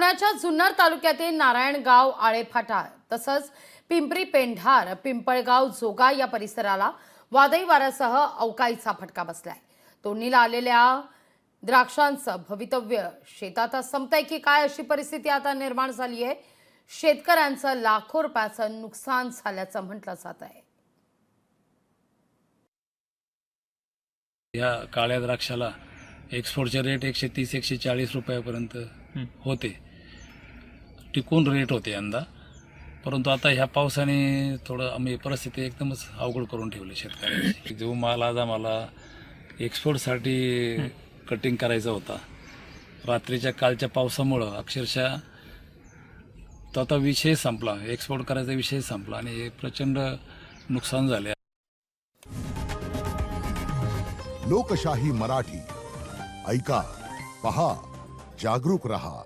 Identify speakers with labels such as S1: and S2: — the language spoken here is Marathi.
S1: पुण्याच्या जुन्नर तालुक्यातील नारायणगाव आळेफाटा तसंच पिंपरी पेंढार पिंपळगाव जोगा या परिसराला वादळी वाऱ्यासह अवकाळीचा फटका बसलाय। तोडणीला आलेल्या द्राक्षांचं भवितव्य शेतात संपतंय की काय अशी परिस्थिती आता निर्माण झाली आहे। शेतकऱ्यांचं लाखो रुपयाचं नुकसान झाल्याचं म्हटलं जात आहे।
S2: या काळ्या द्राक्षाला एक्सपोर्टचे रेट 130-140 रुपयापर्यंत होते, टिकून रेट होते यंदा। परंतु आता ह्या पावसाने थोडं आम्ही परिस्थिती एकदमच अवघड करून ठेवली शेतकऱ्यांची। जो माल आज आम्हाला एक्सपोर्टसाठी कटिंग करायचा होता, रात्रीच्या कालच्या पावसामुळं अक्षरशः तो आता विषय संपला, एक्सपोर्ट करायचा विषय संपला आणि प्रचंड नुकसान झाले।
S3: लोकशाही मराठी ऐका, पहा, जागरूक रहा।